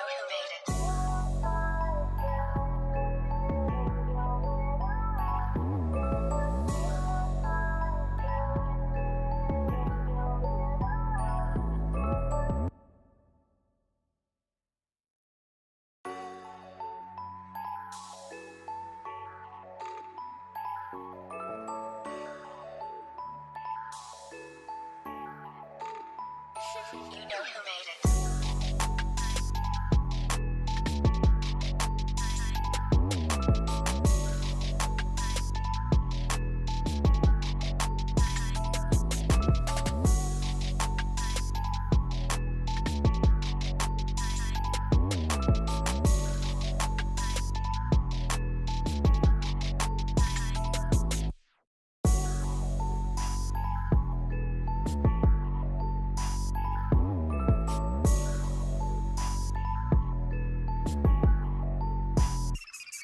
who made it. You know who made it.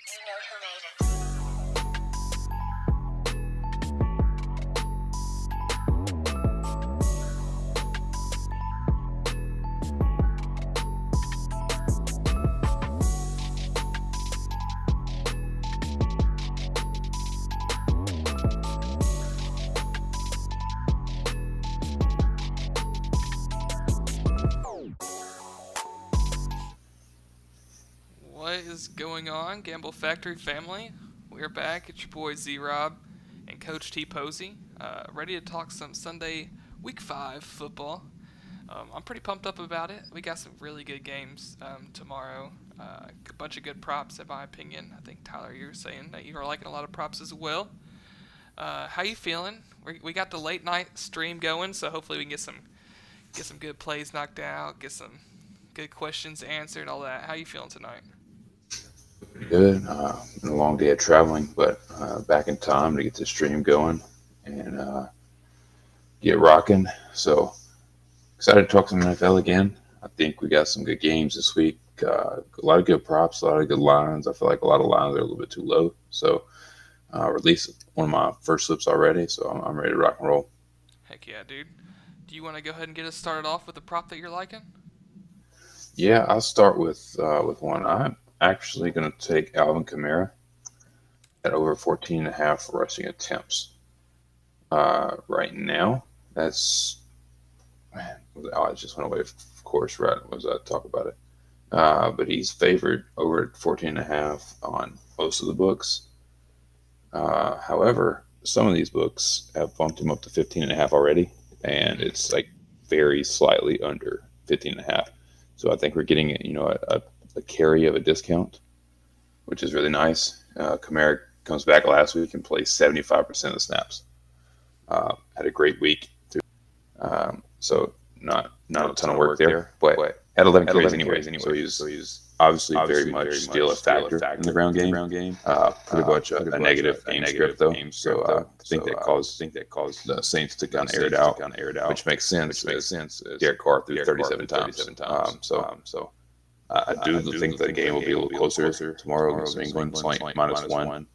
You know who made it. What is going on, Gamble Factory family? We're back. It's your boy ZROB and Coach T Posey, ready to talk some Sunday Week 5 football. I'm pretty pumped up about it. We got some really good games tomorrow. A bunch of good props, in my opinion. I think, Tyler, you were saying that you are liking a lot of props as well. How you feeling? We got the late night stream going, so hopefully we can get some good plays knocked out, get some good questions answered, all that. How you feeling tonight? Pretty good. Been a long day of traveling, but back in time to get the stream going and get rocking. So excited to talk some NFL again. I think we got some good games this week. A lot of good props, a lot of good lines. I feel like a lot of lines are a little bit too low. So released one of my first slips already, so I'm ready to rock and roll. Heck yeah, dude. Do you want to go ahead and get us started off with the prop that you're liking? Yeah, I'll start with one. I'm actually going to take Alvin Kamara at over 14.5 rushing attempts. Right now, that's man. I just went away, of course, right as I talk about it. But he's favored over 14.5 on most of the books. However, some of these books have bumped him up to 15.5 already, and it's like very slightly under 15.5. So I think we're getting a carry of a discount, which is really nice. Kamara comes back last week and plays 75% of the snaps. Had a great week. So not a ton of work there, but had 11 carries anyway. So he's obviously very much still a factor in the ground game. Pretty much a negative game script though. So I think that caused the Saints to kind of air it out, which makes sense. Derek Carr threw 37 times. So I do think the game will be a little closer tomorrow against New England. It's like -1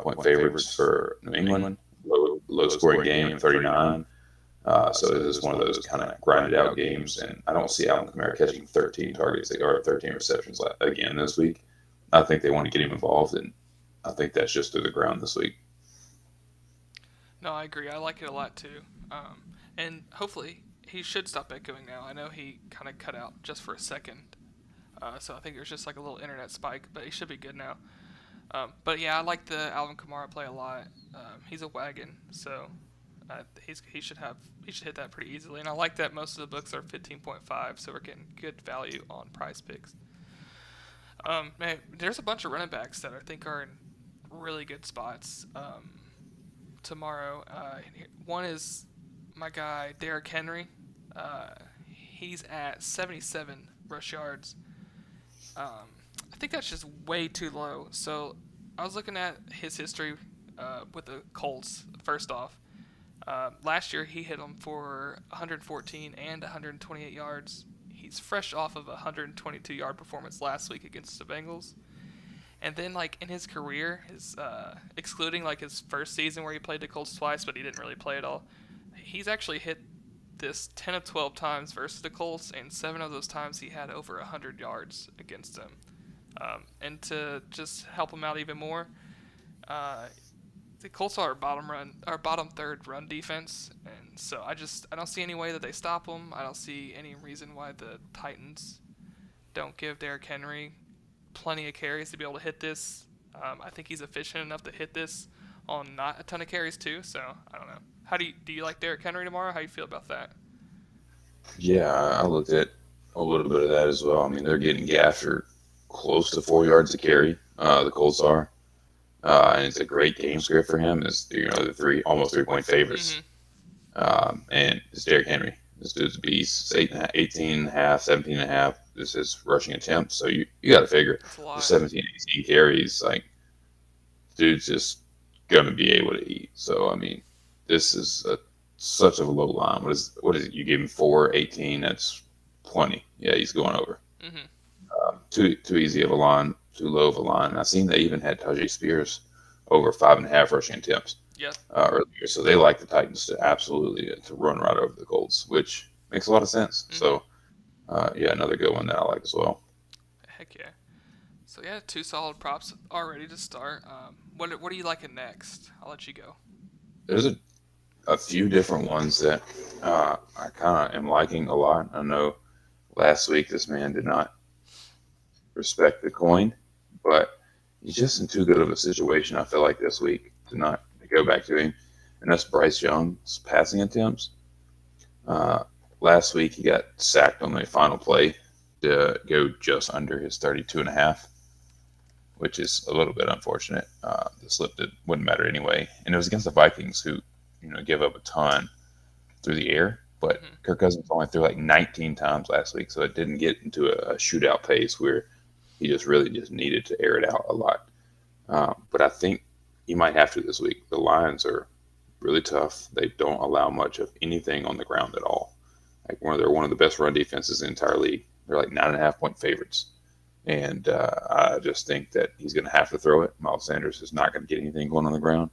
point favorites for New England. Low scoring game, 39. So it is one of those kind of grinded out games, and I don't see Alvin Kamara catching 13 targets or 13 receptions again this week. I think they want to get him involved, and I think that's just through the ground this week. No, I agree. I like it a lot too. And hopefully he should stop echoing now. I know he kind of cut out just for a second. So I think there's just like a little internet spike, but he should be good now. But yeah, I like the Alvin Kamara play a lot. He's a wagon, so he should hit that pretty easily. And I like that most of the books are 15.5, so we're getting good value on Prizepicks. Man, there's a bunch of running backs that I think are in really good spots tomorrow. One is my guy Derrick Henry. He's at 77 rush yards. I think that's just way too low. So I was looking at his history with the Colts. First off, last year he hit them for 114 and 128 yards. He's fresh off of a 122-yard performance last week against the Bengals. And then, like, in his career, excluding, like, his first season where he played the Colts twice, but he didn't really play at all, he's actually hit this 10 of 12 times versus the Colts, and 7 of those times he had over 100 yards against them. And to just help him out even more, uh, the Colts are our bottom third run defense, and so I don't see any way that they stop them. I don't see any reason why the Titans don't give Derrick Henry plenty of carries to be able to hit this. I think he's efficient enough to hit this on not a ton of carries too. So I don't know. How do you like Derrick Henry tomorrow? How do you feel about that? Yeah, I looked at a little bit of that as well. I mean, they're getting gaffed for close to 4 yards a carry. The Colts are, and it's a great game script for him. Is the almost 3 point favorites, and it's Derrick Henry. This dude's a beast. It's 18 and a half, 17 and a half. This is rushing attempts. So you got to figure 17, 18 carries. Like, dude's just going to be able to eat. So, I mean, this is such a low line. What is it? You give him 4, 18. That's plenty. Yeah, he's going over. Too easy of a line. Too low of a line. I've seen they even had Tajay Spears over 5.5 rushing attempts. Yeah. Earlier, so they like the Titans to absolutely to run right over the Colts, which makes a lot of sense. So, another good one that I like as well. Heck yeah. So yeah, 2 solid props are ready to start. What are you liking next? I'll let you go. There's a few different ones that I kind of am liking a lot. I know last week this man did not respect the coin, but he's just in too good of a situation. I feel like this week to not go back to him, and that's Bryce Young's passing attempts. Last week he got sacked on the final play to go just under his 32.5, which is a little bit unfortunate. The slip wouldn't matter anyway, and it was against the Vikings who give up a ton through the air. But Kirk Cousins only threw like 19 times last week, so it didn't get into a shootout pace where he just really needed to air it out a lot. But I think he might have to this week. The Lions are really tough. They don't allow much of anything on the ground at all. Like they're one of the best run defenses in the entire league. They're like 9.5 point favorites. And I just think that he's going to have to throw it. Miles Sanders is not going to get anything going on the ground.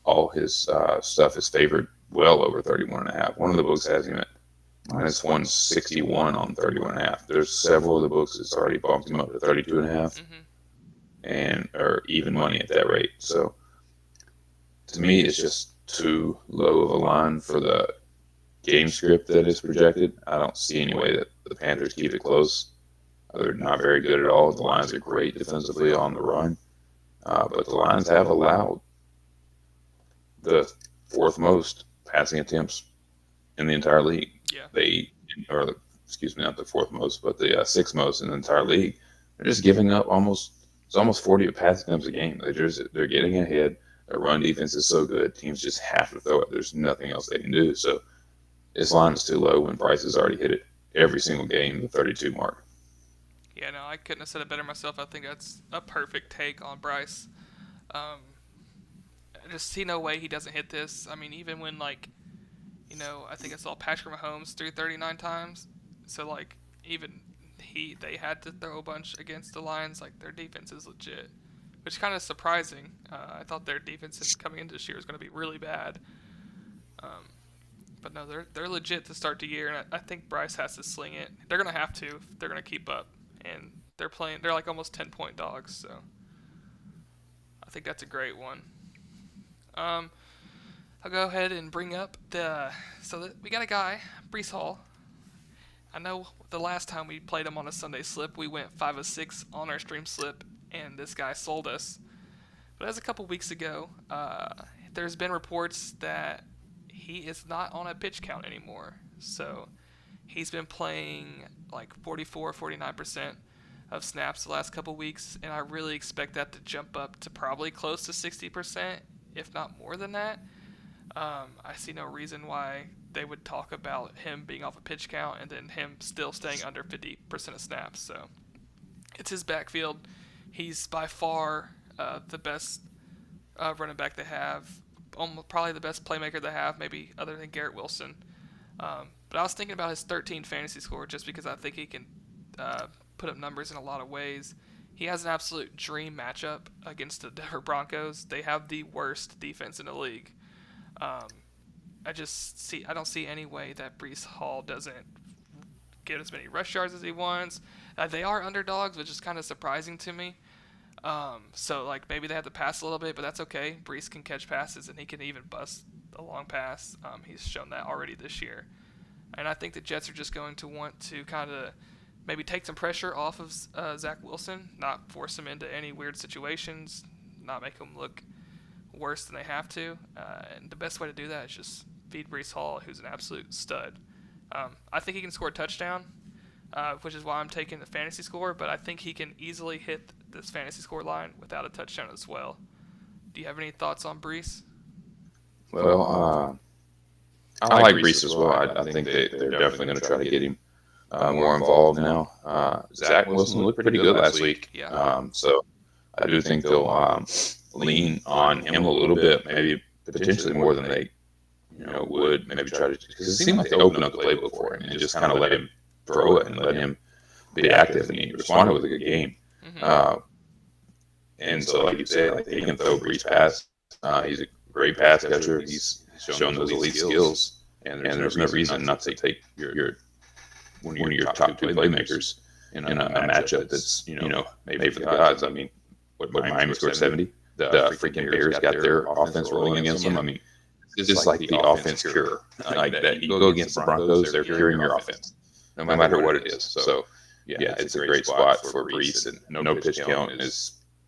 All his stuff is favored well over 31.5. One of the books has him at minus 161 on 31.5. There's several of the books that's already bumped him up to 32.5. And or even money at that rate. So to me, it's just too low of a line for the game script that is projected. I don't see any way that the Panthers keep it close. They're not very good at all. The Lions are great defensively on the run, but the Lions have allowed the 4th most passing attempts in the entire league. Yeah. Not the 4th most, but the 6th most in the entire league. They're just giving up almost 40 passing attempts a game. They're getting ahead. Their run defense is so good. Teams just have to throw it. There's nothing else they can do. So this line is too low when Bryce has already hit it every single game, the 32 mark. Yeah, no, I couldn't have said it better myself. I think that's a perfect take on Bryce. I just see no way he doesn't hit this. I mean, even when, I think I saw Patrick Mahomes threw 39 times. So, even they had to throw a bunch against the Lions. Their defense is legit, which is kind of surprising. I thought their defense coming into this year was going to be really bad. But no, they're legit to start the year, and I think Bryce has to sling it. They're going to have to if they're going to keep up. And they're almost 10-point dogs, so I think that's a great one. I'll go ahead and bring up we got a guy, Breece Hall. I know the last time we played him on a Sunday slip, we went 5 of 6 on our stream slip, and this guy sold us. But as a couple weeks ago, there's been reports that he is not on a pitch count anymore. So he's been playing 44, 49% of snaps the last couple weeks, and I really expect that to jump up to probably close to 60%, if not more than that. I see no reason why they would talk about him being off a pitch count and then him still staying under 50% of snaps. So it's his backfield. He's by far the best running back they have, probably the best playmaker they have, maybe other than Garrett Wilson. But I was thinking about his 13 fantasy score just because I think he can put up numbers in a lot of ways. He has an absolute dream matchup against the Denver Broncos. They have the worst defense in the league. I don't see any way that Breece Hall doesn't get as many rush yards as he wants. They are underdogs, which is kind of surprising to me. So like maybe they have to pass a little bit, but that's okay. Breece can catch passes and he can even bust a long pass. He's shown that already this year. And I think the Jets are just going to want to kind of maybe take some pressure off of Zach Wilson, not force him into any weird situations, not make him look worse than they have to. And the best way to do that is just feed Breece Hall, who's an absolute stud. I think he can score a touchdown, which is why I'm taking the fantasy score, but I think he can easily hit this fantasy score line without a touchdown as well. Do you have any thoughts on Breece? Well, I like Breece as well. I think they're definitely going to try to get him more involved now. Zach Wilson looked pretty good last week. Yeah. So I do think they'll lean on him a little bit, maybe potentially more than they would maybe try to, because it seemed like they opened up the playbook for him and just kind of let him throw it and let him be active, and he responded with a good game. Mm-hmm. And so, like you said, like he can throw Breece pass. He's a great pass catcher. He's shown those elite skills, and there's no reason not to take one of your top two playmakers in a matchup that's made for the gods. I mean, what Miami scored 70. The freaking Bears got their offense rolling against them. I mean, it's just like the offense cure. Like that, you go against the Broncos, they're curing your offense, no matter what it is. So yeah, it's a great spot for Breece, and no pitch count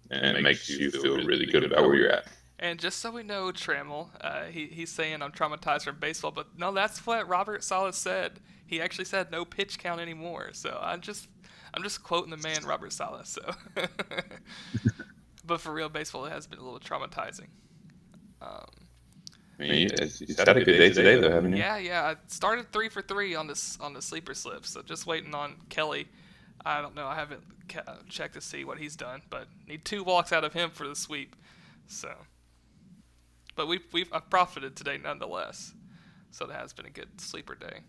and it makes you feel really good about where you're at. And just so we know, Trammell, he's saying I'm traumatized from baseball, but no, that's what Robert Saleh said. He actually said no pitch count anymore. So I'm just quoting the man, Robert Saleh. So, but for real, baseball has been a little traumatizing. I mean, you've had a good day today, though, haven't you? Yeah. I started 3 for 3 on the sleeper slip, so just waiting on Kelly. I don't know. I haven't checked to see what he's done, but need 2 walks out of him for the sweep. So, but I've profited today nonetheless. So that has been a good sleeper day.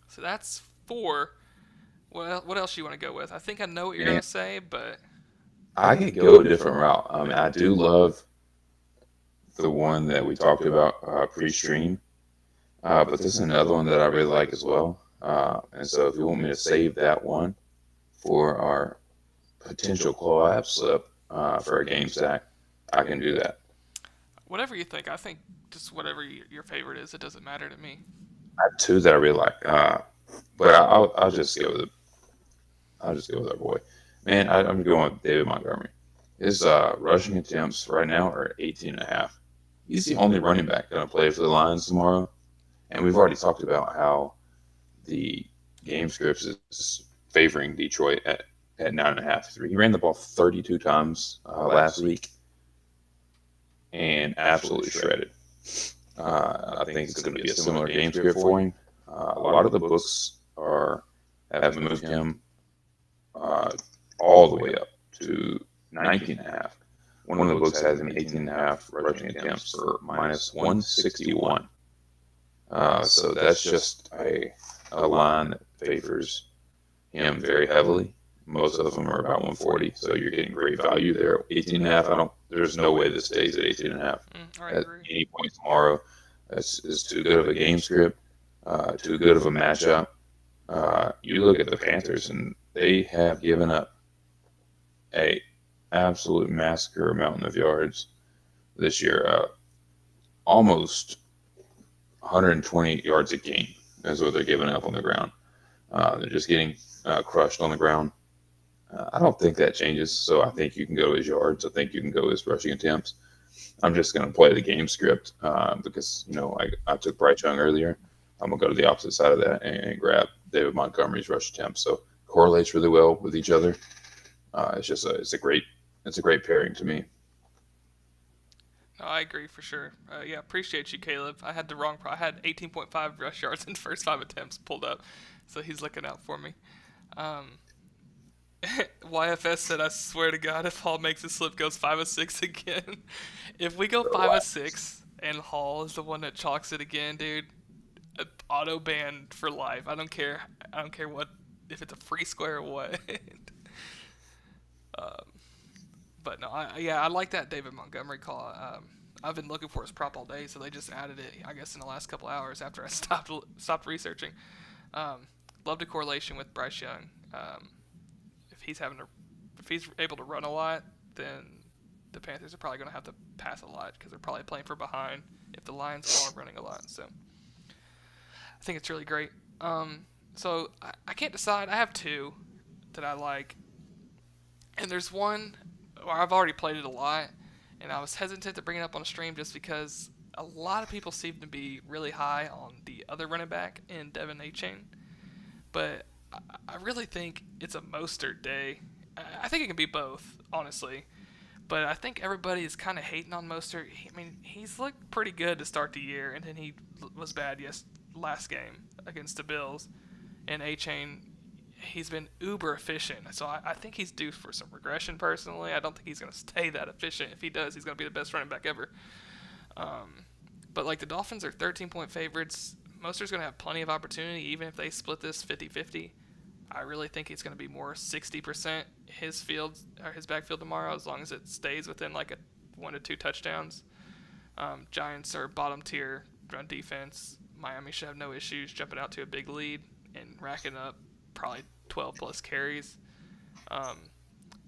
So that's 4. Well, what else you want to go with? I think I know what you're gonna say, but I could go a different route. I mean, I do love the one that we talked about pre-stream, but this is another one that I really like as well. And so if you want me to save that one for our potential collab slip for a game stack, I can do that. whatever you think. I think just whatever your favorite is, it doesn't matter to me. I have 2 that I really like, but I'll just go with it. I'll just go with our boy. Man, I'm going with David Montgomery. His rushing attempts right now are 18.5. He's the only running back going to play for the Lions tomorrow. And we've already talked about how the game scripts is favoring Detroit at 9.5. He ran the ball 32 times last week and absolutely shredded. I think it's going to be a similar game script for him. A lot of the books have moved him all the way up to 19.5. One of the books has him 18.5 rushing attempts for minus 161. So that's just a line that favors him very heavily. Most of them are about 140, so you're getting great value there. 18.5, there's no way this stays at 18.5 at any point tomorrow. It's too good of a game script, too good of a matchup. You look at the Panthers, and they have given up a absolute massacre amount of yards this year. Almost 120 yards a game is what they're giving up on the ground. They're just getting crushed on the ground. I don't think that changes, so I think you can go his yards. I think you can go his rushing attempts. I'm just going to play the game script because, I took Bryce Young earlier. I'm going to go to the opposite side of that and grab David Montgomery's rush attempts. So correlates really well with each other. It's a great pairing to me. No, I agree for sure. Yeah, appreciate you, Caleb. I had I had 18.5 rush yards in the first 5 attempts pulled up, so he's looking out for me. YFS said, I swear to God, if Hall makes a slip, goes 5 of 6 again. If we go 5 of 6 and Hall is the one that chalks it again, dude, auto ban for life. I don't care what, if it's a free square or what. But no, I like that David Montgomery call. I've been looking for his prop all day, so they just added it, I guess, in the last couple hours after I stopped researching. Um, Love the correlation with Bryce Young. If he's if he's able to run a lot, then the Panthers are probably going to have to pass a lot because they're probably playing for behind if the Lions are running a lot. So I think it's really great. So I can't decide. I have two that I like, and there's one where I've already played it a lot, and I was hesitant to bring it up on a stream just because a lot of people seem to be really high on the other running back in Devin Achane, but I really think it's a Mostert day. I think it can be both, honestly. But I think everybody is kind of hating on Mostert. I mean, he's looked pretty good to start the year, and then he was bad last game against the Bills. And A-Chain, he's been uber efficient. So I think he's due for some regression, personally. I don't think he's going to stay that efficient. If he does, he's going to be the best running back ever. But, like, the Dolphins are 13-point favorites. Mostert's going to have plenty of opportunity, even if they split this 50-50. I really think it's going to be more 60% his backfield tomorrow, as long as it stays within like a 1 to 2 touchdowns. Giants are bottom tier run defense. Miami should have no issues jumping out to a big lead and racking up probably 12 plus carries.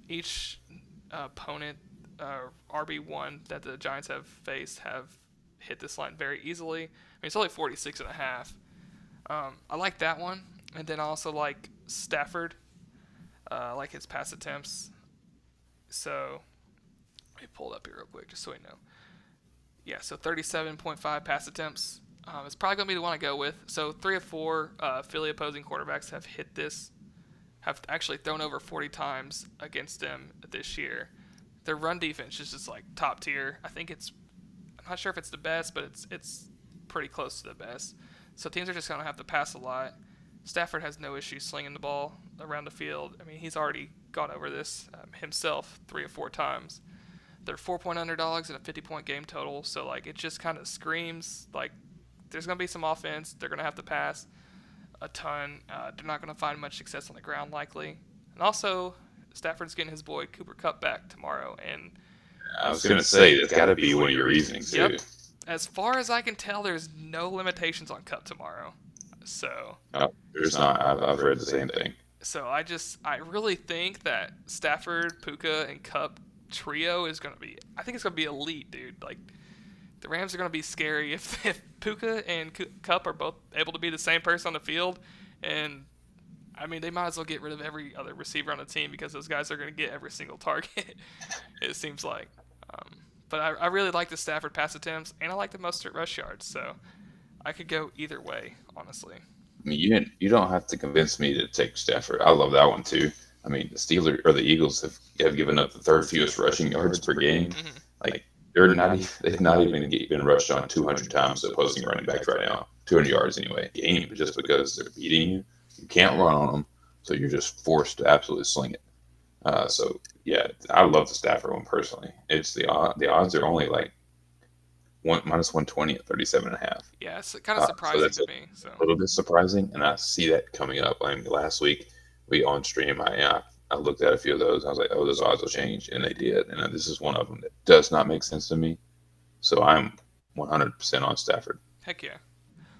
Each opponent, RB1 that the Giants have faced, have hit this line very easily. I mean, it's only 46.5. I like that one. And then I also like Stafford, like his pass attempts. So let me pull it up here real quick just so we know. Yeah, so 37.5 pass attempts. It's probably going to be the one I go with. So 3 of 4 Philly opposing quarterbacks have actually thrown over 40 times against them this year. Their run defense is just like top tier. I'm not sure if it's the best, but it's pretty close to the best. So teams are just going to have to pass a lot. Stafford has no issue slinging the ball around the field. I mean, he's already gone over this himself 3 or 4 times. They're 4-point underdogs and a 50-point game total, so like it just kind of screams like there's going to be some offense. They're going to have to pass a ton. They're not going to find much success on the ground likely. And also, Stafford's getting his boy Cooper Kupp back tomorrow. And I was going to say, that's got to be one of your reasonings, too. Yep. As far as I can tell, there's no limitations on Kupp tomorrow. So there's not. I've read the same thing. So I really think that Stafford, Puka, and Kupp trio is going to be. I think it's going to be elite, dude. Like the Rams are going to be scary if Puka and Kupp are both able to be the same person on the field, and I mean they might as well get rid of every other receiver on the team because those guys are going to get every single target. It seems like. But I really like the Stafford pass attempts, and I like the Mostert rush yards. So. I could go either way, honestly. I mean, you don't have to convince me to take Stafford. I love that one too. I mean, the Eagles have given up the third fewest rushing yards per game. Mm-hmm. Like they've not even been rushed on 200 times to opposing running backs right now. 200 yards anyway, game, just because they're beating you. You can't run on them, so you're just forced to absolutely sling it. So yeah, I love the Stafford one personally. It's the odds are only like minus 120 at 37.5. Yeah, it's kind of surprising to me. So a little bit surprising, and I see that coming up. I mean, last week we on stream, I looked at a few of those. I was like, oh, those odds will change, and they did. And this is one of them that does not make sense to me. So I'm 100% on Stafford. Heck yeah.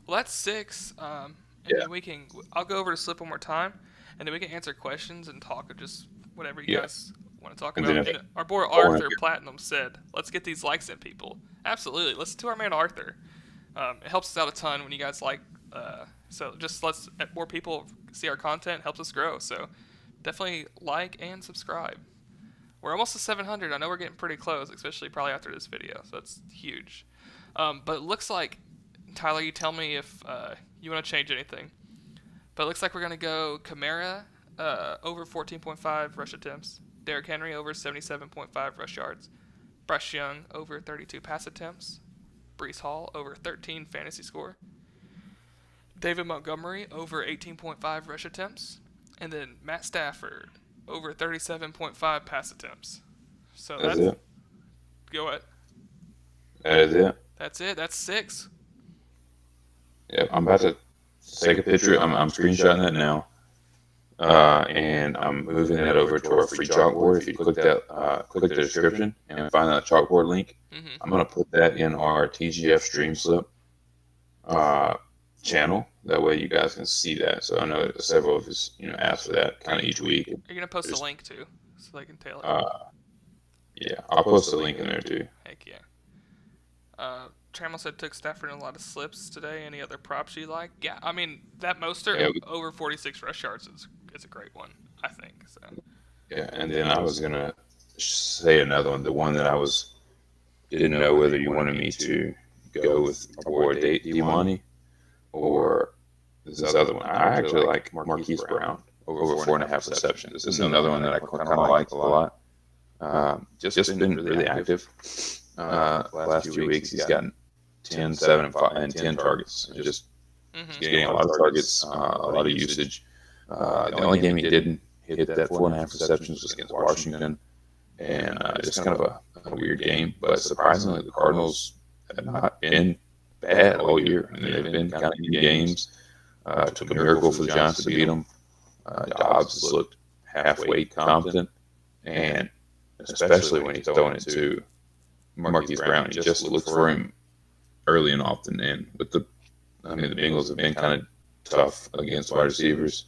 Well, that's 6. And then I'll go over to Slip one more time, and then we can answer questions and talk of just whatever you guys want to talk about. And our boy Arthur Platinum said, let's get these likes in, people. Absolutely. Listen to our man Arthur. It helps us out a ton when you guys like. So just let's more people see our content. Helps us grow. So definitely like and subscribe. We're almost to 700. I know we're getting pretty close, especially probably after this video. So that's huge. But it looks like, Tyler, you tell me if you want to change anything. But it looks like we're going to go Kamara over 14.5 rush attempts. Derrick Henry over 77.5 rush yards. Bryce Young over 32 pass attempts. Breece Hall over 13 fantasy score. David Montgomery over 18.5 rush attempts. And then Matt Stafford over 37.5 pass attempts. So that's it. Go ahead. That is it. That's it. That's 6. Yeah, I'm about to take a picture. I'm screenshotting it now. and I'm moving that over to our free chalkboard. If you click the description and find that chalkboard link, Mm-hmm. I'm going to put that in our TGF stream slip channel. That way you guys can see that. So I know several of us, ask for that kind of each week. You're gonna post a link too, so they can tailor. Yeah, I'll post a link in there too. Heck yeah. Trammell said took Stafford in a lot of slips today. Any other props you like? Yeah, I mean that Mostert over 46 rush yards is a great one, I think. So. Yeah, and then I was gonna say another one, the one that didn't know whether you wanted me to go with my boy Demani or this other one. I actually like Marquise Brown over 4.5 receptions. This is another one that I kind of like a lot. Just been really active. Last few weeks, he's gotten 10, 7, and 5, and 10 targets. Just getting a lot of targets, a lot of usage. The only game he didn't hit that 4.5 receptions was against Washington, and just kind of a weird game. But surprisingly, the Cardinals have not been bad all year. I mean, they've been kind of in games. It took a miracle for the Giants to beat them. Dobbs has looked halfway competent, and especially when he's throwing it to Marquise Brown, you just look for him early and often. And the Bengals have been kind of tough against wide receivers,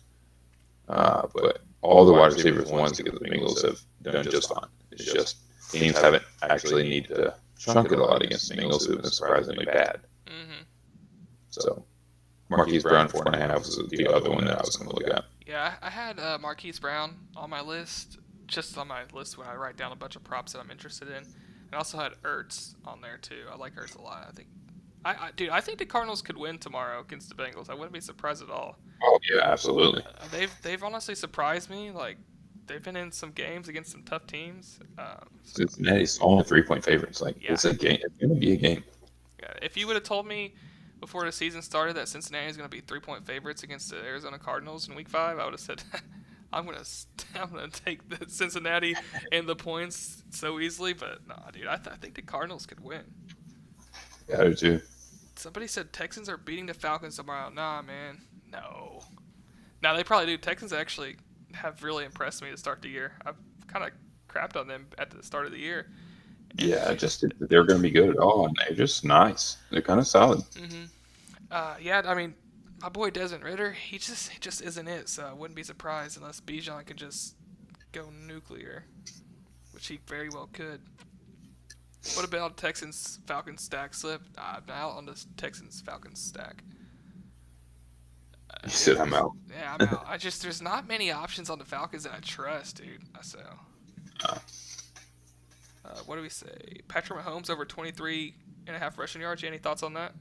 but all the wide receivers ones against the Bengals have done just fine. It's just teams haven't actually needed to chunk it a lot against the Bengals, who have been surprisingly bad. Mm-hmm. So Marquise Brown 4.5 was the other one that I was going to look at. Yeah, I had Marquise Brown on my list, just on my list when I write down a bunch of props that I'm interested in. And I also had Ertz on there too. I like Ertz a lot. I think the Cardinals could win tomorrow against the Bengals. I wouldn't be surprised at all. Oh yeah, absolutely. They've honestly surprised me. Like they've been in some games against some tough teams. Cincinnati's only 3-point favorites. Like it's a game. It's going to be a game. Yeah, if you would have told me before the season started that Cincinnati is going to be 3-point favorites against the Arizona Cardinals in Week 5, I would have said, I'm gonna take the Cincinnati and the points so easily. But nah, dude, I think the Cardinals could win. Yeah, I do too. Somebody said Texans are beating the Falcons tomorrow. Nah, man, no. Now they probably do. Texans actually have really impressed me to start the year. I've kind of crapped on them at the start of the year. Yeah, just they're going to be good at all, and they're just nice. They're kind of solid. Mm-hmm. Yeah, I mean, my boy Desmond Ridder, he just isn't it. So I wouldn't be surprised unless Bijan could just go nuclear, which he very well could. What about Texans Falcons stack slip? I'm out on this Texans Falcons stack. You said I'm out. Yeah, I'm out. There's not many options on the Falcons that I trust, dude. So. What do we say? Patrick Mahomes over 23.5 rushing yards. Any thoughts on that?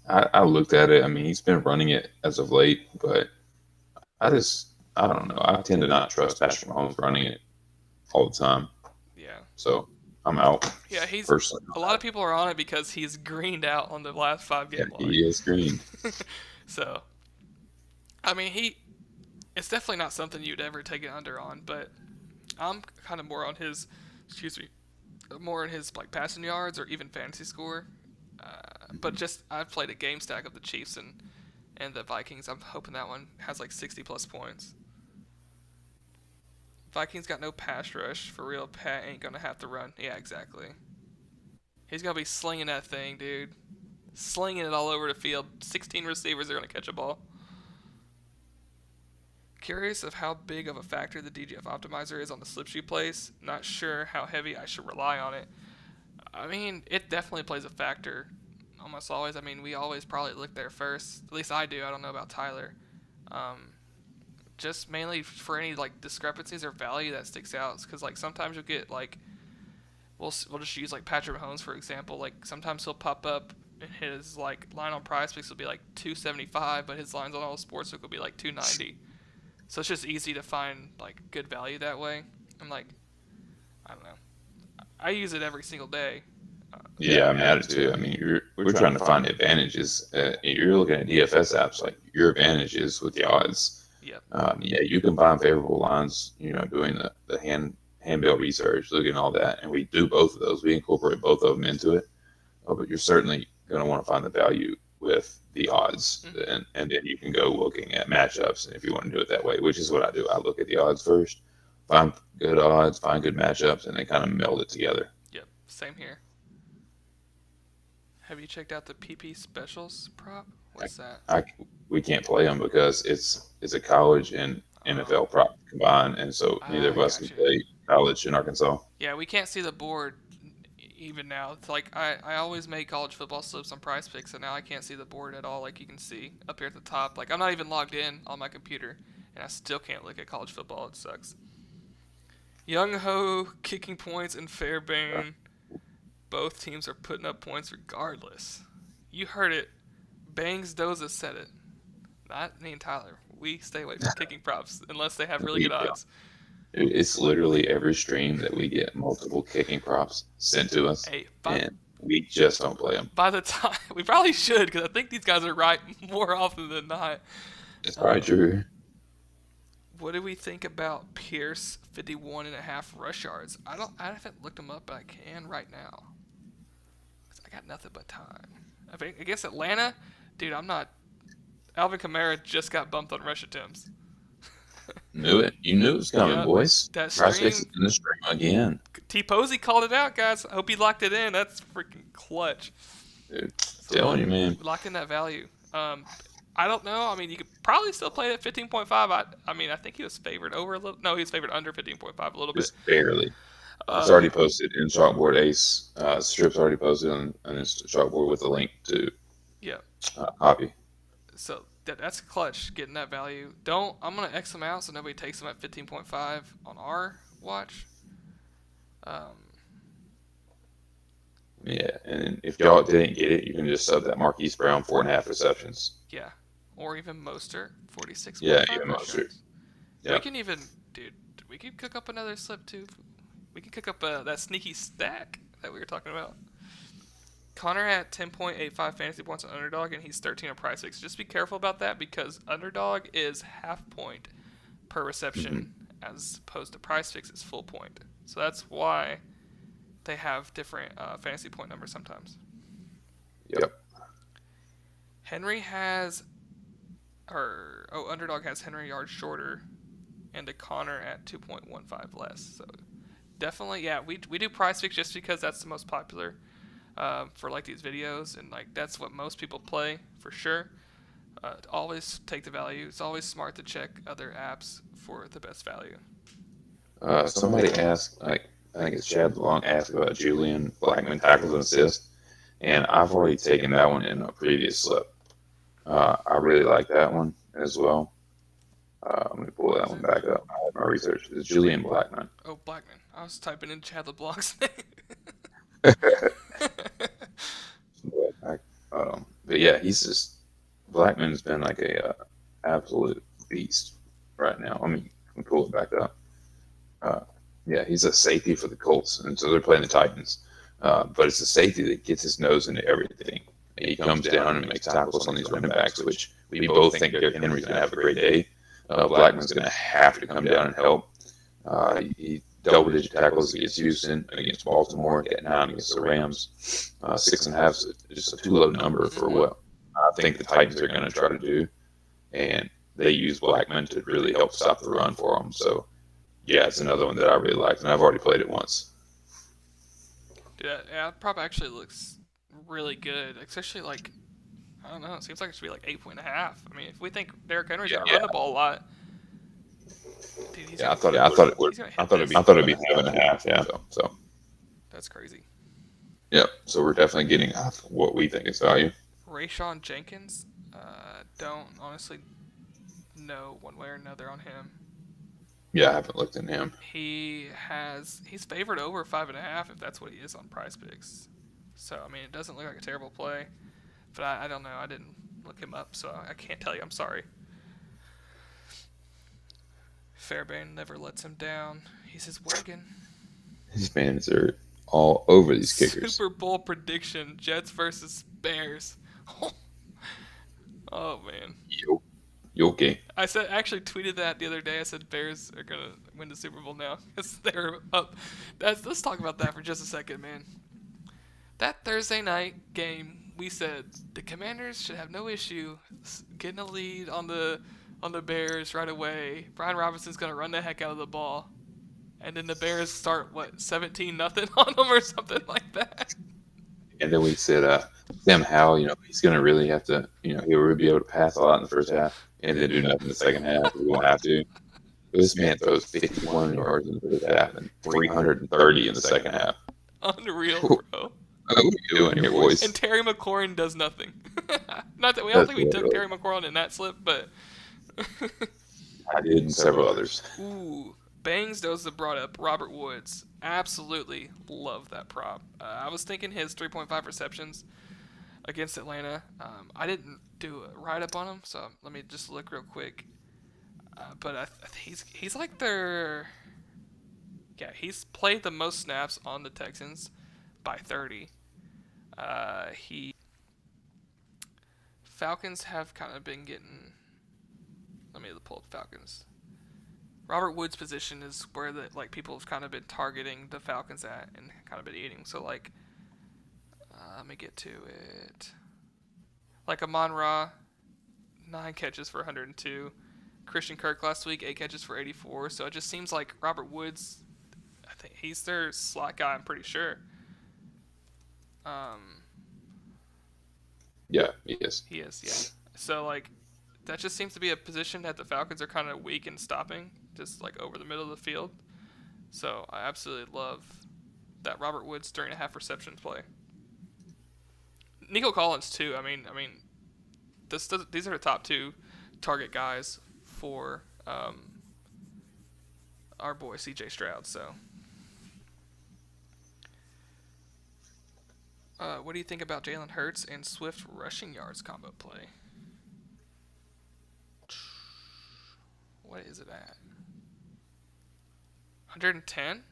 I looked at it. I mean, he's been running it as of late, but I don't know. I tend to not trust Patrick Mahomes running it all the time. Yeah. So I'm out. Yeah, personally. A lot of people are on it because he's greened out on the last 5 game line. He is green. So, I mean, it's definitely not something you'd ever take it under on, but I'm kind of more on his, more on his like passing yards or even fantasy score. But just I've played a game stack of the Chiefs and the Vikings. I'm hoping that one has like 60 plus points. Vikings got no pass rush for real. Pat ain't gonna have to run. Yeah, exactly. He's gonna be slinging that thing, dude. Slinging it all over the field. 16 receivers are gonna catch a ball. Curious of how big of a factor the DGF optimizer is on the slip shoe plays. Not sure how heavy I should rely on it. I mean, it definitely plays a factor. Almost always. I mean, we always probably look there first. At least I do. I don't know about Tyler. Just mainly for any like discrepancies or value that sticks out. Because like sometimes you'll get like, we'll just use like Patrick Mahomes for example. Like sometimes he'll pop up and his like line on Prizepicks will be like 275, but his lines on all sportsbook will be like 290. So it's just easy to find like good value that way. I'm like, I don't know. I use it every single day. Yeah, I mean, I do too. I mean, we're trying to find advantages. You're looking at DFS apps, like your advantages with the odds. Yep. Yeah, you can find favorable lines, doing the handbill research, looking at all that. And we do both of those. We incorporate both of them into it. But you're certainly going to want to find the value with the odds, Mm-hmm. and then you can go looking at matchups. And if you want to do it that way, which is what I do, I look at the odds first, find good odds, find good matchups, and then kind of meld it together. Yep, same here. Have you checked out the PP specials prop? I, What's that? we can't play them because it's a college and Oh, NFL prop combined, and so neither of I us can got you. play college in Arkansas. Yeah, we can't see the board even now. It's like I always make college football slips on Prize Picks, and now I can't see the board at all. Like you can see up here at the top. Like I'm not even logged in on my computer, and I still can't look at college football. It sucks. Young Ho kicking points and Uh, Fairbairn. Both teams are putting up points regardless. You heard it. Bangs Doza said it. Not me and Tyler. We stay away from kicking props unless they have really good yeah, odds. it's literally every stream that we get multiple kicking props sent to us, Hey, and we just don't play them. by the time we probably should, because I think these guys are right more often than not. It's probably true. What do we think about Pierce 51.5 rush yards? I haven't looked him up, but I can right now. 'Cause I got nothing but time. I think against Atlanta, dude, I'm not. Alvin Kamara just got bumped on rush attempts. Knew it. You knew it was coming, Yep. boys. That Price Picks is stream, in the stream again. T Posey called it out, guys. I hope he locked it in. That's freaking clutch. Dude, So telling you, man. lock in that value. I don't know. I mean, you could probably still play it at 15.5. I mean, I think he was favored over a little. No, he was favored under 15.5 a little bit. Just barely. It's Uh, already posted in Chalkboard Ace. Strip's already posted on his Chalkboard with a link to yeah. copy. So that's clutch getting that value. I'm gonna X them out so nobody takes them at 15.5 on our watch. Um, Yeah, and if y'all didn't get it, you can just sub that Marquise Brown 4.5 receptions. yeah. Or even Mostert 46.5 Yeah, even rush Mostert. yards. Yeah. We can even, dude. We could cook up another slip too. We can cook up that sneaky stack that we were talking about. Connor at 10.85 fantasy points on Underdog, and he's 13 on Price Picks. Just be careful about that because Underdog is half point per reception, as opposed to Price Picks is full point. So that's why they have different fantasy point numbers sometimes. Yep. Henry has, Underdog has Henry yards shorter, and the Connor at 2.15 less. So definitely, yeah, we do Price Picks just because that's the most popular. For like these videos, and like that's what most people play for sure. Always take the value. It's always smart to check other apps for the best value. Somebody asked, like, I think it's Chad Long asked about Julian Blackman tackles and assists, and I've already taken that one in a previous slip. I really like that one as well. Let me pull that one back up. I have my research. It's Julian Blackman. Oh, Blackman. I was typing in Chad LeBlanc's name. But yeah, he's just Blackman's been like a absolute beast right now. I mean, let me pull it back up. Yeah, he's a safety for the Colts, and so they're playing the Titans. But it's a safety that gets his nose into everything. He comes down and makes tackles on these running backs, which we both think Derrick Henry's going to have a great day. Blackman's going to have to come down and help. He double-digit tackles against Houston, against Baltimore, get 9 against the Rams. 6.5 is just a too low number for what I think the Titans are going to try to do. And they use Blackman to really help stop the run for them. So, yeah, it's another one that I really liked, and I've already played it once. Yeah, that prop actually looks really good, especially like, I don't know, it seems like it should be like 8.5. I mean, if we think Derrick Henry's going to run the ball a lot, dude, I thought it'd be 7.5. Yeah, so that's crazy. Yep. So we're definitely getting what we think is value. Rayshawn Jenkins, don't honestly know one way or another on him. Yeah, I haven't looked into him. He's favored over 5.5 if that's what he is on Prize Picks. So I mean, it doesn't look like a terrible play, but I don't know. I didn't look him up, so I can't tell you. I'm sorry. Fairbairn never lets him down. He's his wagon. These fans are all over these kickers. Super Bowl prediction: Jets versus Bears. Oh man. You okay? I actually tweeted that the other day. I said Bears are gonna win the Super Bowl now because they're up. Let's talk about that for just a second, man. That Thursday night game we said the Commanders should have no issue getting a lead on the Bears right away. Brian Robinson's gonna run the heck out of the ball, and then the Bears start 17-0 on them or something like that. And then we said, Sam Howell, he's going to really have to, he'll be able to pass a lot in the first half and then do nothing in the second half. We won't have to. This man throws 51 yards in the first half and 330 in the second half. Unreal, bro. What are you doing here, boys? And Terry McLaurin does nothing. Not that I don't think we took Terry McLaurin in that slip, but I did, and several others. Ooh, Bangs those that brought up Robert Woods. Absolutely love that prop. I was thinking his 3.5 receptions against Atlanta. I didn't do a write up on him, so let me just look real quick. But he's like their he's played the most snaps on the Texans by 30. Falcons have kind of been getting. Let me pull up Falcons. Robert Woods' position is where people have kind of been targeting the Falcons at and kind of been eating. So let me get to it. Like Amon-Ra, 9 catches for 102. Christian Kirk last week, 8 catches for 84. So it just seems like Robert Woods, I think he's their slot guy, I'm pretty sure. Yeah, he is. He is, yeah. So that just seems to be a position that the Falcons are kind of weak in stopping, just over the middle of the field. So I absolutely love that Robert Woods 3.5 receptions play. Nico Collins too. I mean, these are the top 2 target guys for our boy C.J. Stroud. So, what do you think about Jalen Hurts and Swift rushing yards combo play? What is it at? 110?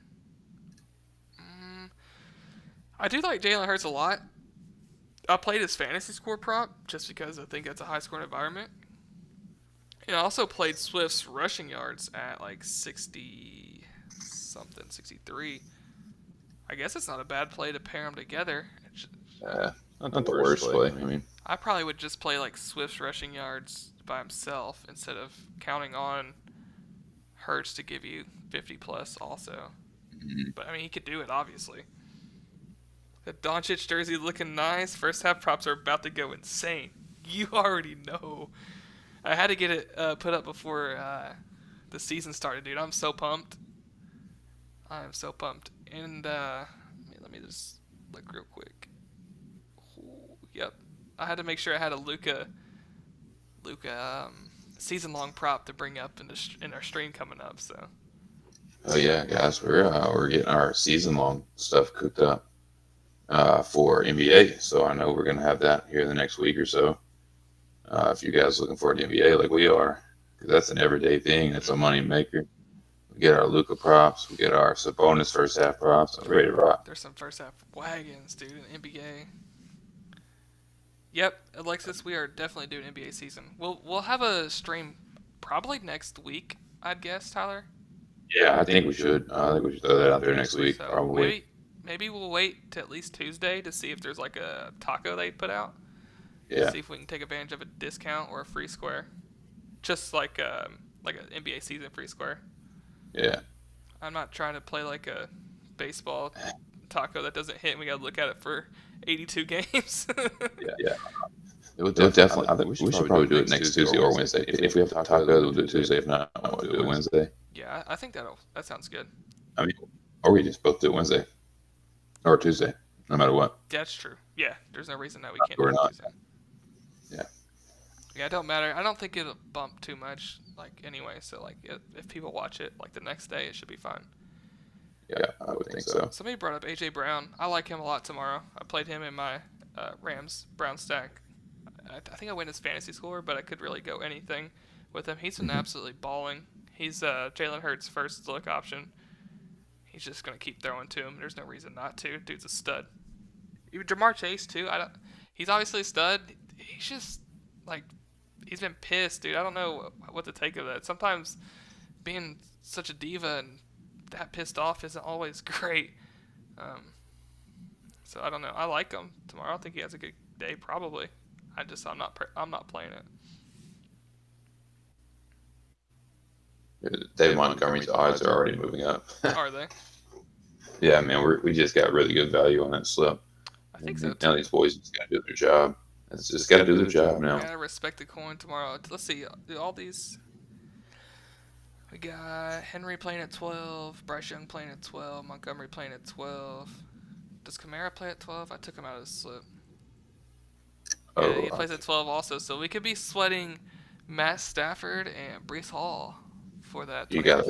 I do like Jalen Hurts a lot. I played his fantasy score prop just because I think it's a high scoring environment. And I also played Swift's rushing yards at 60 something, 63. I guess it's not a bad play to pair them together. Not the worst play. I mean, I probably would just play Swift's rushing yards by himself instead of counting on Hurts to give you 50 plus also. Mm-hmm. But I mean, he could do it obviously. The Doncic jersey looking nice. First half props are about to go insane. You already know. I had to get it put up before the season started, dude. I'm so pumped. I am so pumped. And let me just look real quick. Ooh, yep. I had to make sure I had a Luka season-long prop to bring up in our stream coming up. So. Oh yeah, guys, we're getting our season-long stuff cooked up for NBA. So I know we're gonna have that here in the next week or so. If you guys are looking forward to NBA like we are, because that's an everyday thing. That's a money maker. We get our Luka props. We get our Sabonis first half props. I'm ready to rock. There's some first half wagons, dude, in NBA. Yep, Alexis, we are definitely doing NBA season. We'll have a stream probably next week, I'd guess, Tyler. Yeah, I think we should. I think we should throw that out there next week, So probably. maybe we'll wait to at least Tuesday to see if there's a taco they put out. Yeah. See if we can take advantage of a discount or a free square, just like an NBA season free square. Yeah. I'm not trying to play a baseball taco that doesn't hit and we gotta look at it for 82 games. Yeah. It would definitely. I think we should probably do it next Tuesday or Wednesday. If we have to taco, we'll do it Tuesday. If not, we'll do it Wednesday. Yeah, I think that sounds good. I mean, or we just both do it Wednesday or Tuesday, no matter what. That's true. Yeah, there's no reason that we can't Or do it not. Tuesday. Yeah. Yeah, it don't matter. I don't think it'll bump too much, anyway. So, if people watch it, the next day, it should be fine. Yeah, I would think so. Somebody brought up A.J. Brown. I like him a lot tomorrow. I played him in my Rams-Brown stack. I think I win his fantasy score, but I could really go anything with him. He's been absolutely balling. He's Jalen Hurts' first look option. He's just going to keep throwing to him. There's no reason not to. Dude's a stud. Even Jamar Chase, too. He's obviously a stud. He's just, he's been pissed, dude. I don't know what to take of that. Sometimes being such a diva and that pissed off isn't always great. So I don't know. I like him tomorrow. I think he has a day probably. I'm not playing it. Dave Montgomery's odds are already moving up. Are they? Yeah, man, we just got really good value on that slip. I think And so now too. these boys just got to do their job. It's just got to do their job We now. gotta respect the coin tomorrow. Let's see. All these. We got Henry playing at 12, Bryce Young playing at 12, Montgomery playing at 12. Does Kamara play at 12? I took him out of the slip. Yeah, he plays at 12 also. So we could be sweating Matt Stafford and Brees Hall for that. You gotta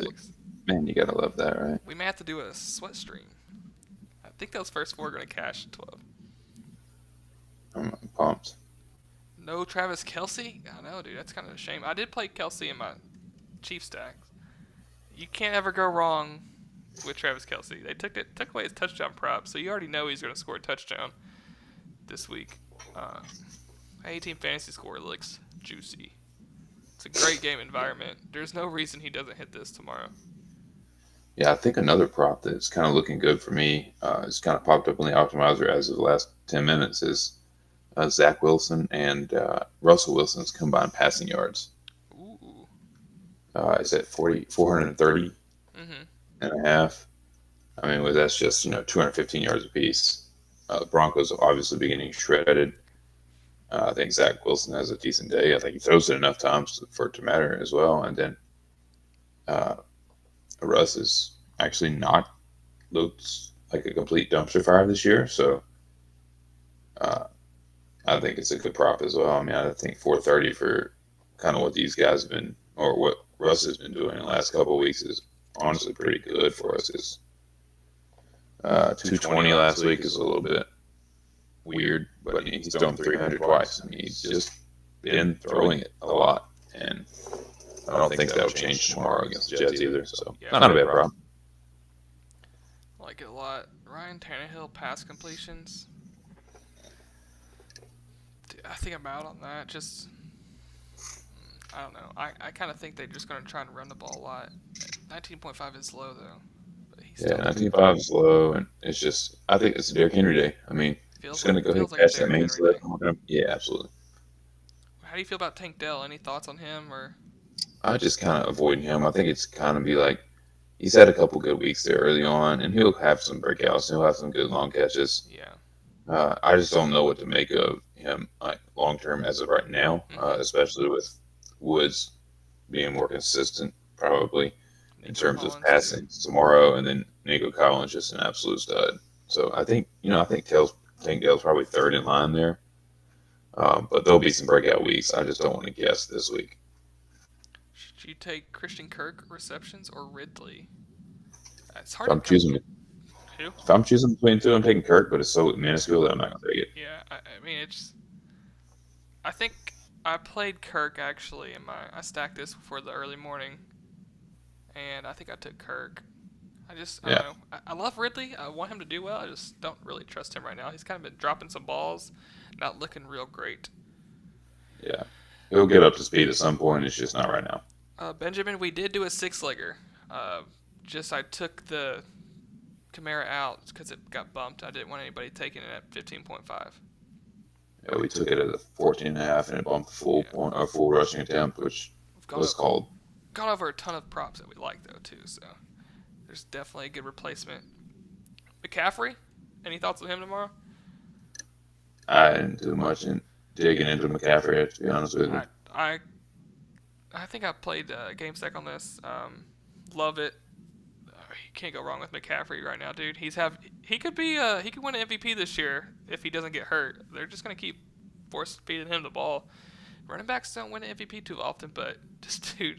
love that, right? We may have to do a sweat stream. I think those first 4 are gonna cash at 12. I'm pumped. No Travis Kelce? I know, dude. That's kind of a shame. I did play Kelce in my Chief stacks. You can't ever go wrong with Travis Kelce. They took away his touchdown prop, so you already know he's going to score a touchdown this week. 18 fantasy score looks juicy. It's a great game environment. There's no reason he doesn't hit this tomorrow. Yeah, I think another prop that's kind of looking good for me, it's kind of popped up on the optimizer as of the last 10 minutes, is Zach Wilson and Russell Wilson's combined passing yards. Ooh. It's at 430 Mm-hmm. and a half. I mean, that's just 215 yards apiece. The Broncos will obviously be getting shredded. I think Zach Wilson has a decent day. I think he throws it enough times for it to matter as well. And then Russ is actually not looked like a complete dumpster fire this year. So I think it's a good prop as well. I mean, I think 430 for kind of what these guys have been, or what Russ has been doing in the last couple of weeks is honestly pretty good for us. Because 220 last week is a little bit weird, but he's thrown 300 twice. I mean, he's just been throwing it a lot, and I don't think that'll change tomorrow against the Jets either. So not a bad prop. I like it a lot. Ryan Tannehill pass completions. I think I'm out on that. Just, I don't know. I kind of think they're just going to try and run the ball a lot. 19.5 is low, though. But he's 19.5 is low, and it's just, I think it's a Derrick Henry day. I mean, he's going to go ahead and catch that main slip. Yeah, absolutely. How do you feel about Tank Dell? Any thoughts on him? Or I just kind of avoiding him. I think it's kind of be like, he's had a couple good weeks there early on, and he'll have some breakouts. He'll have some good long catches. Yeah. I just don't know what to make of him long term as of right now, especially with Woods being more consistent, probably in terms of passing tomorrow, and then Nico Collins just an absolute stud. So I think Tank Dell's probably third in line there, but there'll be some breakout weeks. I just don't want to guess this week. Should you take Christian Kirk receptions or Ridley? It's hard. If I'm choosing between two, I'm taking Kirk, but it's so minuscule that I'm not going to take it. Yeah, I mean, I think I played Kirk actually I stacked this for the early morning, and I think I took Kirk. I don't know. I love Ridley. I want him to do well. I just don't really trust him right now. He's kind of been dropping some balls, not looking real great. Yeah. He'll get up to speed at some point. It's just not right now. Benjamin, we did do a 6-legger. I took the Kamara out because it got bumped. I didn't want anybody taking it at 15.5. Yeah, we took it at a 14.5 and it bumped full rushing attempt, which was called. Gone over a ton of props that we like though too, so there's definitely a good replacement. McCaffrey, any thoughts on him tomorrow? I didn't do much in digging into McCaffrey, to be honest with you. I think I played game stack on this. Love it. You can't go wrong with McCaffrey right now, dude. He could win an MVP this year if he doesn't get hurt. They're just gonna keep force feeding him the ball. Running backs don't win an MVP too often, but this dude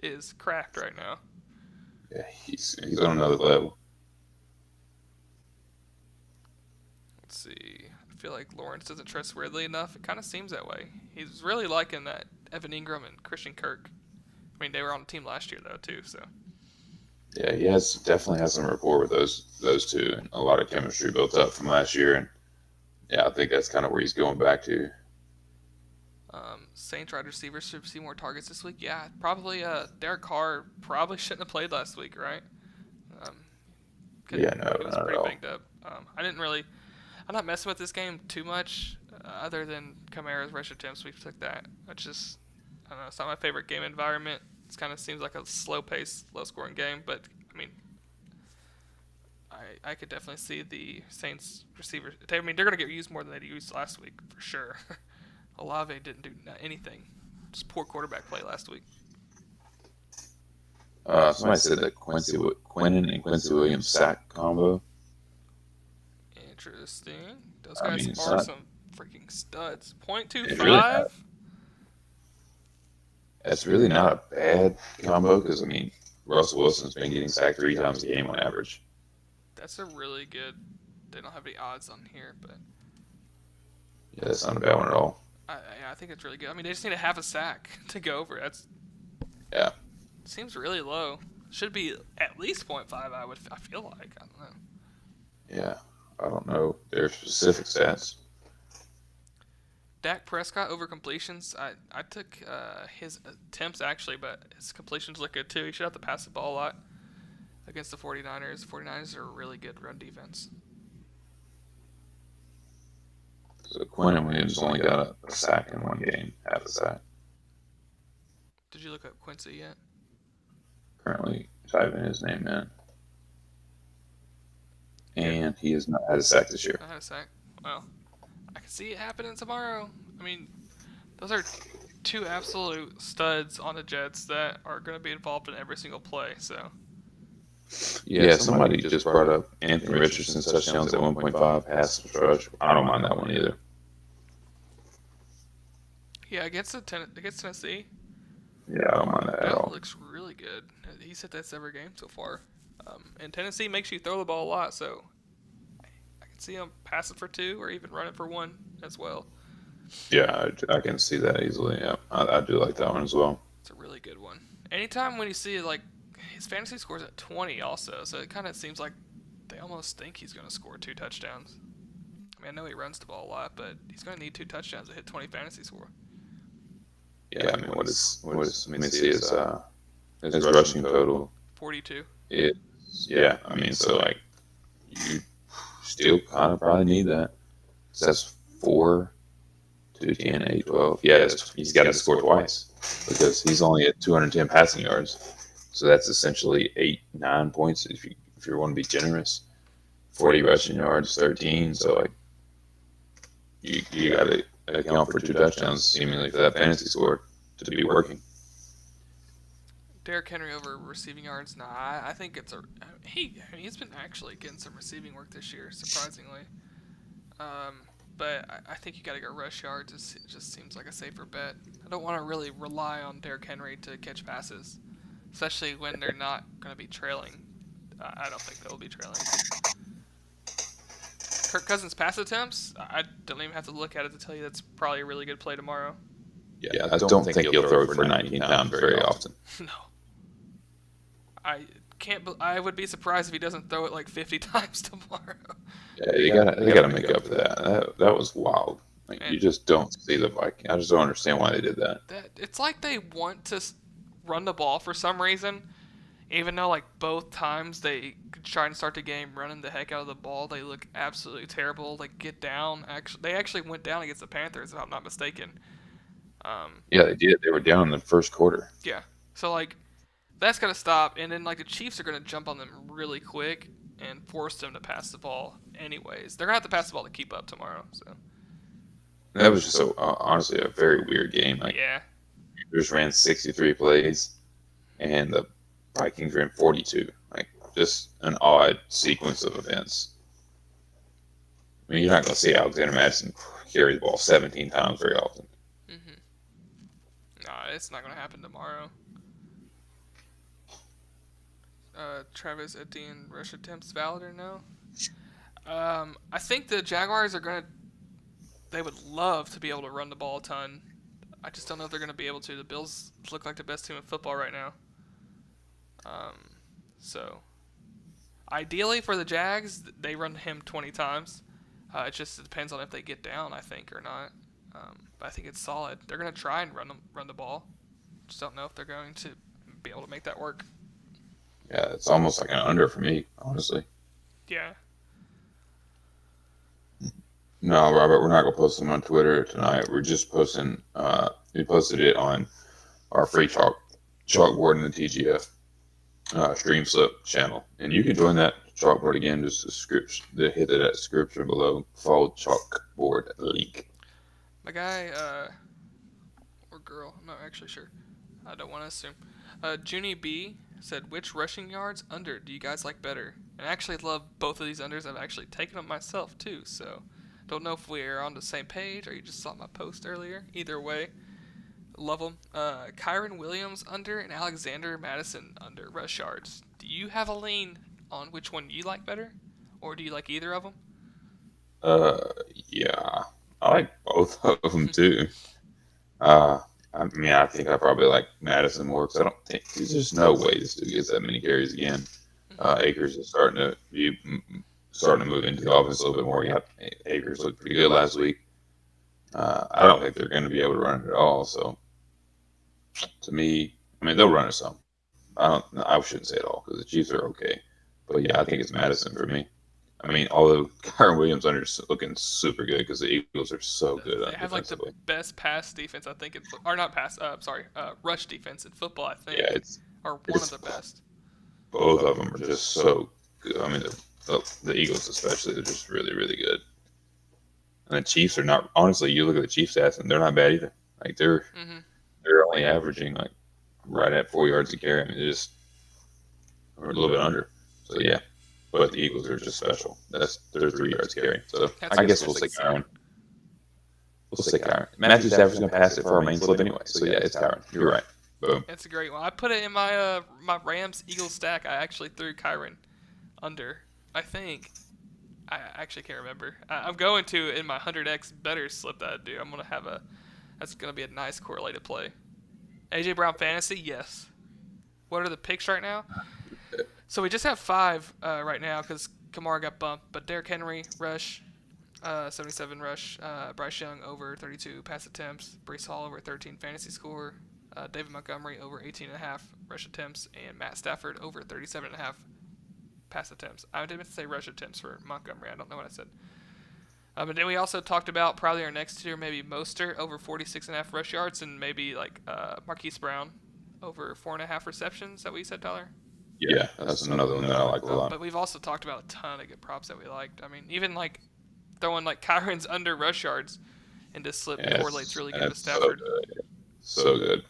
is cracked right now. Yeah, he's on another level. Let's see. I feel like Lawrence doesn't trust Ridley enough. It kind of seems that way. He's really liking that Evan Ingram and Christian Kirk. I mean, they were on the team last year though too, so. Yeah, he definitely has some rapport with those two, and a lot of chemistry built up from last year. And yeah, I think that's kind of where he's going back to. Saints wide receivers should see more targets this week. Yeah, probably. Derek Carr probably shouldn't have played last week, right? He was pretty banged up. I'm not messing with this game too much. Other than Kamara's rush attempts, we took that. It's just, I don't know, it's not my favorite game environment. It kind of seems like a slow-paced, low-scoring game, but, I mean, I could definitely see the Saints receivers. I mean, they're going to get used more than they used last week, for sure. Olave didn't do anything. Just poor quarterback play last week. Somebody said that Quinnen and Quincy Williams sack combo. Interesting. Those guys it's are not- some freaking studs. It's really 0.25? That's really not a bad combo because, I mean, Russell Wilson's been getting sacked 3 times a game on average. That's a really good. They don't have any odds on here, but Yeah, that's not a bad one at all. I think it's really good. I mean, they just need a half a sack to go over. Yeah. Seems really low. Should be at least 0.5. I feel like. I don't know. Yeah. I don't know their specific stats. Dak Prescott over completions. I took his attempts actually, but his completions look good too. He should have to pass the ball a lot against the 49ers. The 49ers are a really good run defense. So Quinnen Williams only got a sack in one game, half a sack. Did you look up Quincy yet? Currently typing his name in. And he has not had a sack this year. Not had a sack. Well, I can see it happening tomorrow. I mean, those are 2 absolute studs on the Jets that are going to be involved in every single play. So Yeah, somebody just brought up Anthony Richardson's touchdowns at 1.5, pass rush. I don't mind that one either. yeah, against Tennessee, Yeah, I don't mind that at that all. looks really good. He's hit that every game so far. And Tennessee makes you throw the ball a lot, so I can see him passing for 2 or even running for 1 as well. Yeah, I can see that easily. Yeah, I do like that one as well. It's a really good one. Anytime when you see like his fantasy scores at 20 also, so it kind of seems like they almost think he's going to score 2 touchdowns. I mean, I know he runs the ball a lot, but he's going to need 2 touchdowns to hit 20 fantasy score. Yeah, I mean, what is let me see his rushing total 42. is, yeah, I mean, so like you still kind of probably need that. So that's 4, 2, 10, 8, 12. Yeah, he's got to score twice because he's only at 210 passing yards. So that's essentially 8, 9 points if you want to be generous. 40 rushing yards, 13. So like you got to account for 2 touchdowns seemingly for that fantasy score to be working. Derrick Henry over receiving yards? Nah, I think it's he's been actually getting some receiving work this year, surprisingly. But I think you got to go rush yards. It just seems like a safer bet. I don't want to really rely on Derrick Henry to catch passes, especially when they're not going to be trailing. I don't think they'll be trailing. Kirk Cousins' pass attempts? I don't even have to look at it to tell you that's probably a really good play tomorrow. Yeah, I don't think he'll throw it for 19 times very often. No. I would be surprised if he doesn't throw it like 50 times tomorrow. Yeah, they gotta make up for that. That was wild. Like, you just don't see the Vikings. I just don't understand why they did that. It's like they want to run the ball for some reason, even though like both times they try and start the game running the heck out of the ball, they look absolutely terrible. Like get down. They actually went down against the Panthers, if I'm not mistaken. Yeah, they did. They were down in the first quarter. Yeah. So like that's gonna stop, and then like the Chiefs are gonna jump on them really quick and force them to pass the ball. Anyways, they're gonna have to pass the ball to keep up tomorrow. So That was just honestly a very weird game. Like, yeah. just ran 63 plays, and the Vikings ran 42. Like, just an odd sequence of events. I mean, you're not going to see Alexander Madison carry the ball 17 times very often. Nah, it's not going to happen tomorrow. Travis Etienne rush attempts valid or no? I think the Jaguars are going to... They would love to be able to run the ball a ton. I just don't know if they're going to be able to. The Bills look like the best team in football right now. So, ideally for the Jags, they run him 20 times. It just depends on if they get down, I think, or not. But I think it's solid. They're going to try and run the ball. Just don't know if they're going to be able to make that work. Yeah, it's almost like an under for me, honestly. Yeah. No, Robert, we're not gonna post them on Twitter tonight. We're just posting. We posted it on our free chalkboard in the TGF stream slip channel, and you can join that chalkboard again. Just hit that description below. Follow chalkboard link. My guy, or girl, I'm not actually sure. I don't want to assume. Junie B said, which rushing yards under do you guys like better? And I actually love both of these unders. I've actually taken them myself too, so don't know if we are on the same page or you just saw my post earlier. Either way, love them. Kyron Williams under and Alexander Madison under rush yards. Do you have a lean on which one you like better, or do you like either of them? Yeah, I like both of them too. I mean, I think I probably like Madison more because I don't think there's just no way this dude gets that many carries again. Akers is starting to move into the offense a little bit more. Yeah, Akers looked pretty good last week. I don't think they're going to be able to run it at all. So, to me, I mean, they'll run it some. I shouldn't say it all because the Chiefs are okay. But yeah, I think it's Madison for me. I mean, although Kyron Williams under looking super good because the Eagles are so good. They have like the best pass defense, I think, or not pass. Rush defense in football. I think. Yeah, or one of the best. Both of them are just so good. I mean, the Eagles especially, they're just really, really good. And the Chiefs are not. Honestly, you look at the Chiefs stats, and they're not bad either. Like they're only averaging like right at 4 yards a carry. I mean, or a little bit under. So yeah. But the Eagles are just special. They're 3 yards carry. So I guess we'll say Kyron. We'll say Kyron. Matthew Stafford's going to pass it for our main slip anyway. So yeah, it's Kyron. You're right. Boom. It's a great one. I put it in my my Rams Eagles stack. I actually threw Kyron under. I think. I actually can't remember. I'm going to in my 100x better slip that I do. I'm going to have that's going to be a nice correlated play. AJ Brown fantasy, yes. What are the picks right now? So we just have 5 right now because Kamara got bumped. But Derrick Henry, rush, 77 rush. Bryce Young over 32 pass attempts. Breece Hall over 13 fantasy score. David Montgomery over 18.5 rush attempts. And Matt Stafford over 37.5 pass attempts. I didn't say rush attempts for Montgomery. I don't know what I said. But then we also talked about probably our next tier, maybe Mostert over 46.5 rush yards. And maybe like Marquise Brown over 4.5 receptions. Is that what you said, Tyler? Yeah, that's another one that I like a lot. But we've also talked about a ton of good props that we liked. I mean, even like throwing like Kyron's under rush yards into slip correlates really good with Stafford. So good.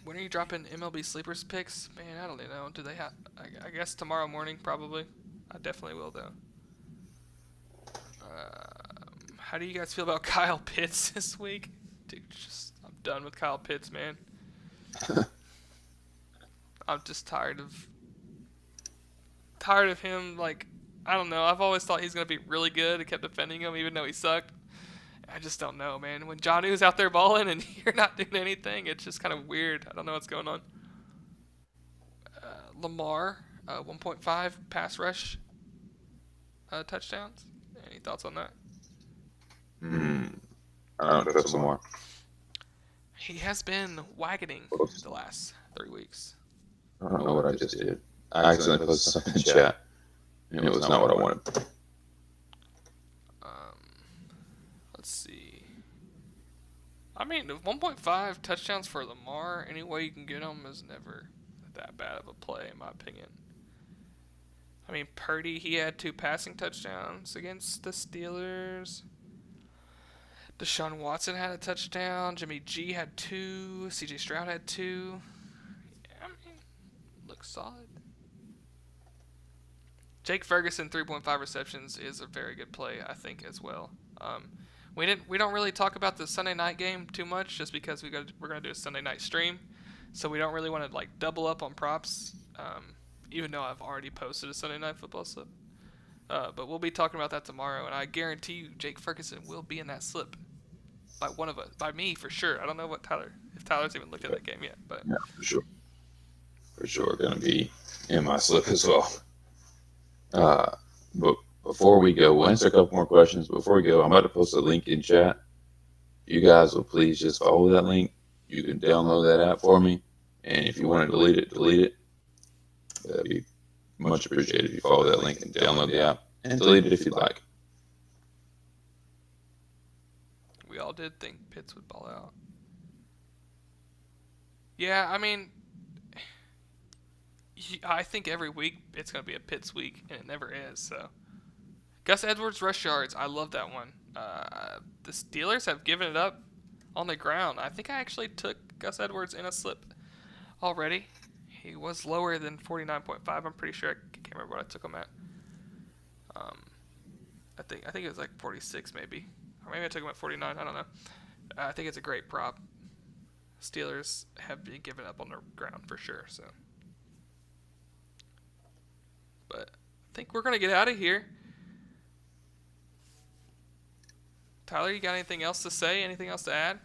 When are you dropping MLB sleepers picks? Man, I don't even know. Do they have? I guess tomorrow morning probably. I definitely will though. How do you guys feel about Kyle Pitts this week? Dude, I'm done with Kyle Pitts, man. I'm just tired of him. Like, I don't know. I've always thought he's gonna be really good. I kept defending him even though he sucked. I just don't know, man. When Jonnu's out there balling and you're not doing anything, it's just kind of weird. I don't know what's going on. Lamar, 1.5 pass rush touchdowns. Any thoughts on that? I don't know. That's Lamar. He has been wagoning the last 3 weeks. I don't know what I just did. I accidentally posted something in chat, and it was not what I wanted. Let's see. I mean, 1.5 touchdowns for Lamar, any way you can get him, is never that bad of a play, in my opinion. I mean, Purdy, he had 2 passing touchdowns against the Steelers. Deshaun Watson had a touchdown. Jimmy G had 2. CJ Stroud had 2. I mean, looks solid. Jake Ferguson, 3.5 receptions is a very good play, I think, as well. We don't really talk about the Sunday night game too much, just because we're gonna do a Sunday night stream, so we don't really want to like double up on props. Even though I've already posted a Sunday night football slip, but we'll be talking about that tomorrow, and I guarantee you, Jake Ferguson will be in that slip by one of us, by me for sure. I don't know if Tyler's even looked at that game yet, but yeah, for sure, gonna be in my slip as well. But before we go, we'll answer a couple more questions. Before we go, I'm about to post a link in chat. You guys will please just follow that link. You can download that app for me. And if you want to delete it. That'd be much appreciated if you follow that link and download the app. And delete it if you'd like. We all did think Pitts would ball out. Yeah, I mean, I think every week it's going to be a Pitts week, and it never is. So, Gus Edwards rush yards. I love that one. The Steelers have given it up on the ground. I think I actually took Gus Edwards in a slip already. He was lower than 49.5. I'm pretty sure. I can't remember what I took him at. I think it was like 46 maybe. Or maybe I took him at 49. I don't know. I think it's a great prop. Steelers have been given up on the ground for sure. So, but I think we're going to get out of here. Tyler, you got anything else to say? Anything else to add?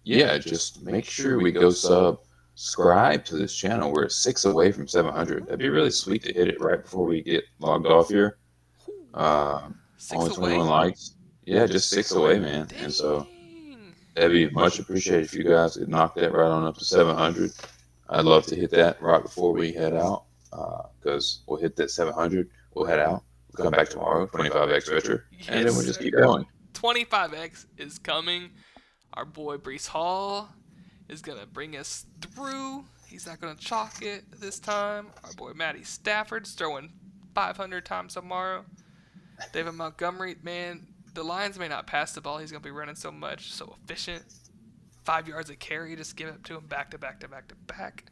Yeah, just make sure we go subscribe to this channel. We're 6 away from 700. That'd be really sweet to hit it right before we get logged off here. Only 21 likes. Yeah, just 6 away, man. Dang. And so that'd be much appreciated if you guys could knock that right on up to 700. I'd love to hit that right before we head out, because we'll hit that 700. We'll head out. We'll come back tomorrow, 25x richer, and then we'll just keep going. 25x is coming. Our boy Breece Hall is going to bring us through. He's not going to chalk it this time. Our boy Matty Stafford's throwing 500 times tomorrow. David Montgomery, man, the Lions may not pass the ball. He's going to be running so much, so efficient. 5 yards a carry, just give it to him back to back to back to back.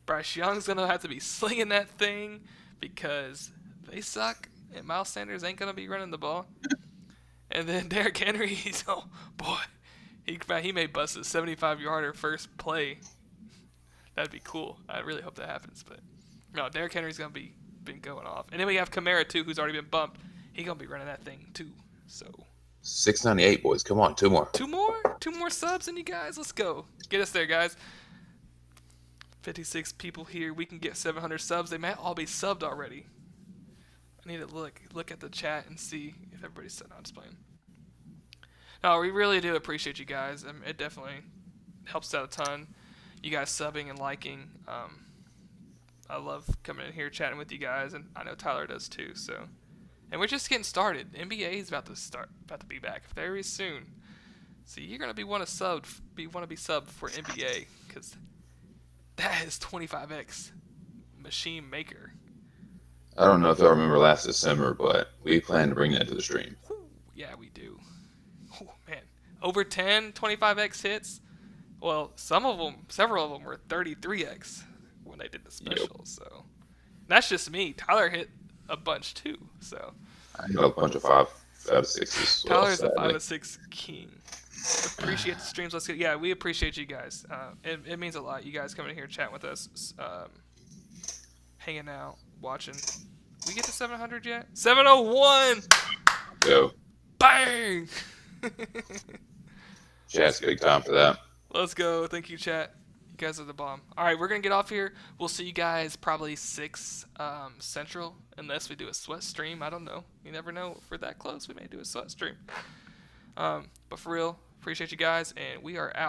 Bryce Young's going to have to be slinging that thing because they suck, and Miles Sanders ain't going to be running the ball. And then Derrick Henry, he's, oh, boy, he may bust a 75-yarder first play. That'd be cool. I really hope that happens. But, no, Derrick Henry's going to be been going off. And then we have Kamara, too, who's already been bumped. He's going to be running that thing, too. So 698, boys. Come on, 2 more. 2 more? 2 more subs in you guys? Let's go. Get us there, guys. 56 people here. We can get 700 subs. They might all be subbed already. I need to look at the chat and see if everybody's said. No, I'm just playing. No, we really do appreciate you guys. It definitely helps out a ton. You guys subbing and liking. I love coming in here chatting with you guys, and I know Tyler does too. So, and we're just getting started. NBA is about to be back very soon. So you're gonna be want to be subbed for NBA because that is 25x machine maker. I don't know if y'all remember last December, but we plan to bring that to the stream. Yeah, we do. Oh, man. Over 10 25x hits. Well, several of them were 33x when they did the special. Yep. So that's just me. Tyler hit a bunch too. So I hit a bunch of 5 out of 6s. Tyler's a 5 out of 6 king. Appreciate the streams. Let's go. Yeah, we appreciate you guys. It means a lot. You guys coming in here chatting with us, hanging out, watching. We get to 700 yet? 701. Go. Bang. Chat's big time for that. Let's go. Thank you, chat. You guys are the bomb. All right, we're going to get off here. We'll see you guys probably 6 Central, unless we do a sweat stream. I don't know. You never know. If we're that close, we may do a sweat stream. But for real, appreciate you guys, and we are out.